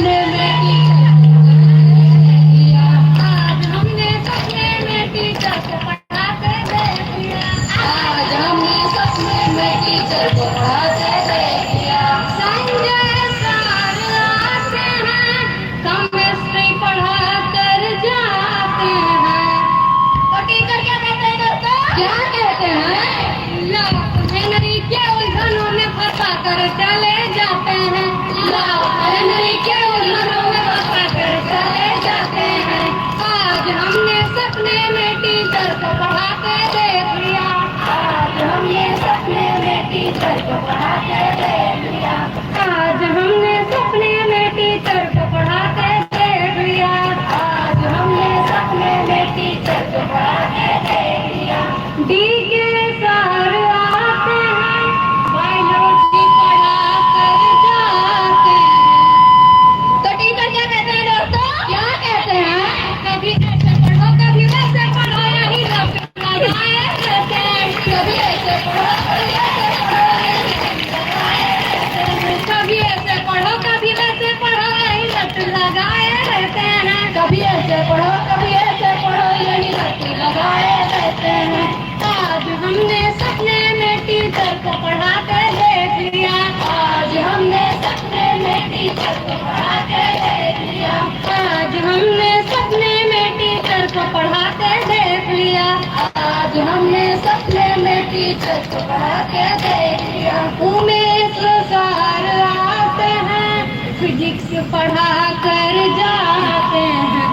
सपने में टीचर दिया, आज हमने सपने में टीचर को पढ़ाते देख लिया, आज हमने सपने में टीचर को पढ़ाते देख लिया। संजय सर आते हैं, केमिस्ट्री पढ़ा कर जाते हैं, तो टीचर क्या कहते हैं दोस्तों? क्या कहते हैं? हेनरी के उलझनों में फंसा कर चले जाते हैं, हेनरी के उलझनों में फंसा कर चले जाते हैं। आज हमने सपने में टीचर को पढ़ाते देख लिया, आज हमने सपने में टीचर को पढ़ाते देख लिया, आज हमने सपने में टीचर को पढ़ाते देख लिया, आज हमने सपने में टीचर को पढ़ाते देख लिया। डी के सर आते हैं, बायोलॉजी पढ़ा कर जाते हैं, तो टीचर क्या कहते हैं दोस्तों? क्या कहते हैं? कभी ऐसे पढ़ो कभी वैसे पढ़ो, यही लफ्ज़ लगाए रहते हैं, कभी ऐसे पढ़ो कभी ऐसे पढ़ो, कभी ऐसे पढ़ो कभी वैसे पढ़ो, यही लफ्ज़ लगाए रहते हैं, कभी ऐसे पढ़ो कभी ऐसे पढ़ो, यही लफ्ज़ लगाए रहते हैं। आज हमने सपने में टीचर को पढ़ाते देख लिया, आज हमने सपने में टीचर को पढ़ाते देख लिया, आज हमने सपने में टीचर को पढ़ाते देख लिया, आज हमने सपने में टीचर को पढ़ाते देख लिया। उमेश सर आते हैं, फिजिक्स पढ़ा कर जाते हैं,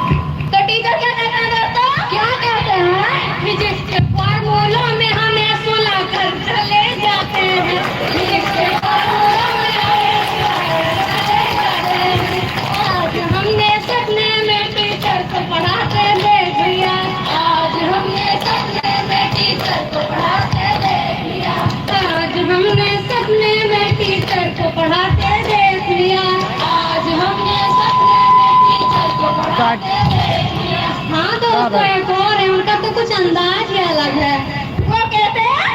तो टीचर क्या कहते हैं दोस्तों? क्या कहते हैं? फिजिक्स के फॉर्मूलों में हमें सुला कर चले जाते हैं, फिजिक्स के फॉर्मूलों में हमें सुला कर चले जाते हैं। आज हमने सपने में टीचर को पढ़ाते देख लिया, आज हमने सपने में टीचर को पढ़ाते देख लिया, आज हमने सपने में टीचर को पढ़ाते देख लिया, आज हमने सपने में टीचर को पढ़ाते देख लिया। हाँ दोस्तों, एक और है, उनका तो कुछ अंदाज ही अलग है। वो कहते हैं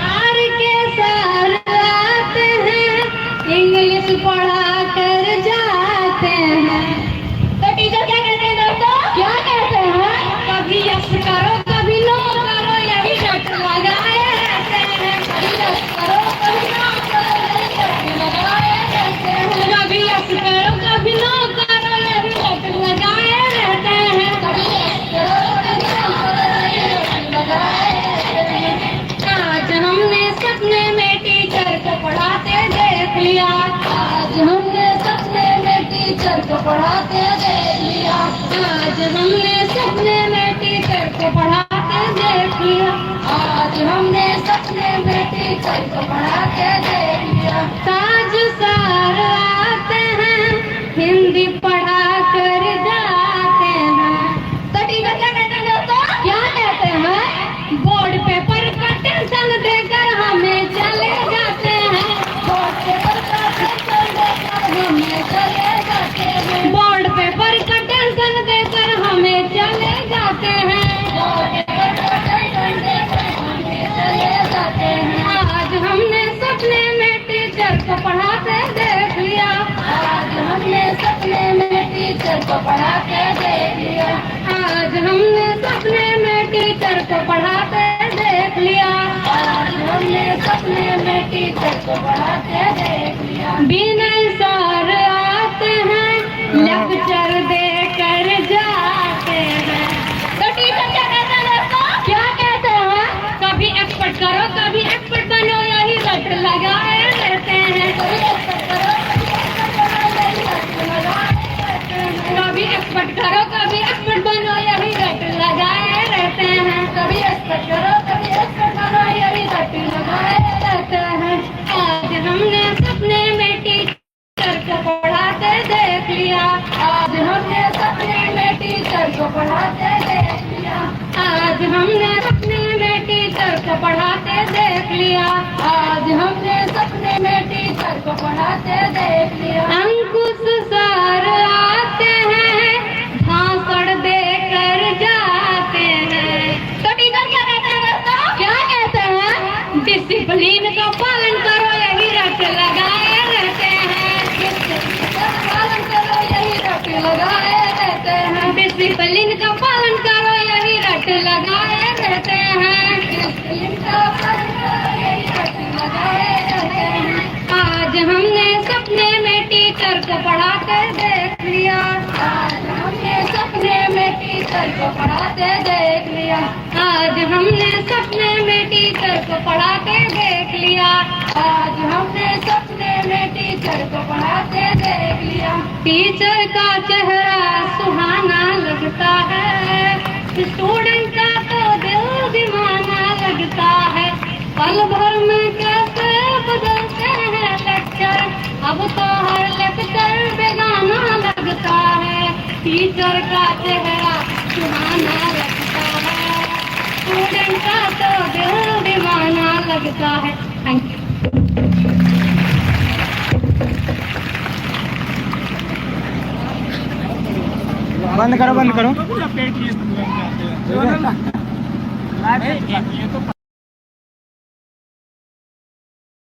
आर के सर आते हैं, इंग्लिश पढ़ा कर जाते हैं, तो टीचर क्या कहते हैं दोस्तों? क्या कहते हैं? कभी यस करो कभी नो करो, यही शब्द लगाए रहते हैं, कभी यस करो कभी नो करो, यही शब्द लगाए रहते हैं, कभी यस करो कभी नो करो, यही शब्द लगाए रहते हैं, कभी यस करो कभी नो करो, यही शब्द लगाए रहते हैं। आज हमने सपने में टीचर को पढ़ाते देख लिया, आज हमने सपने में टीचर को पढ़ाते देख लिया, आज हमने सपने में टीचर को पढ़ाते देख लिया, आज हमने सपने में टीचर को पढ़ाते देख लिया। ताज सर आते हैं, हिंदी पढ़ा कर जाते हैं, तो टीचर क्या कहते हैं दोस्तों? क्या कहते हैं? बोर्ड पेपर का टेंशन देकर हमें चले जाते हैं, बोर्ड पेपर का टेंशन देकर हमें चले जाते हैं, बोर्ड पेपर का टेंशन देकर हमें चले जाते हैं, बोर्ड पेपर का टेंशन देकर हमें चले जाते हैं। आज हमने सपने में टीचर को पढ़ाते देख लिया, आज हमने सपने में टीचर को पढ़ाते देख लिया, आज हमने सपने में टीचर को पढ़ाते देख लिया, आज हमने सपने में टीचर को पढ़ाते देख लिया। विनय सर आते हैं, लेक्चर देकर जाते हैं, तो टीचर क्या कहते हैं दोस्तों? क्या कहते हैं? कभी एक्सपर्ट करो कभी एक्सपर्ट बनो, यही रट लगाए रहते हैं, कभी एक्सपर्ट करो कभी एक्सपर्ट बनो, यही रट लगाए रहते हैं, कभी एक्सपर्ट करो कभी एक्सपर्ट बनो, यही रट लगाए रहते हैं, कभी एक्सपर्ट करो कभी एक्सपर्ट बनो, यही रट लगाए रहते हैं। आज हमने सपने में टीचर को पढ़ाते देख लिया, आज हमने सपने में टीचर को पढ़ाते देख लिया, आज हमने सपने में टीचर को पढ़ाते देख लिया, आज हमने सपने में टीचर को पढ़ाते देख लिया। अंकुश सर आते हैं, भाषण देकर जाते हैं, तो टीचर क्या कहते हैं दोस्तों? क्या कहते हैं? डिसिप्लिन का पालन करो, यही रट लगाए रहते हैं, डिसिप्लिन का पालन करो यही रट लगाए रहते हैं। डिसिप्लिन का पालन करो यही रट लगाए रहते हैं। आज हमने सपने में टीचर को पढ़ाते देख लिया। आज हमने सपने में टीचर को पढ़ाते देख लिया। आज हमने सपने में टीचर को पढ़ाते देख लिया। आज हमने सपने में टीचर को पढ़ाते देख लिया। टीचर का चेहरा सुहाना लगता है, स्टूडेंट का तो दिल दीवाना लगता है। पल भर में कैसे बदलते हैं लेक्चर, अब तो हर लेक्चर बेगाना लगता है। टीचर का चेहरा सुहाना लगता है, स्टूडेंट का तो दिल दीवाना लगता है। Thank you. बंद करो बंद करो।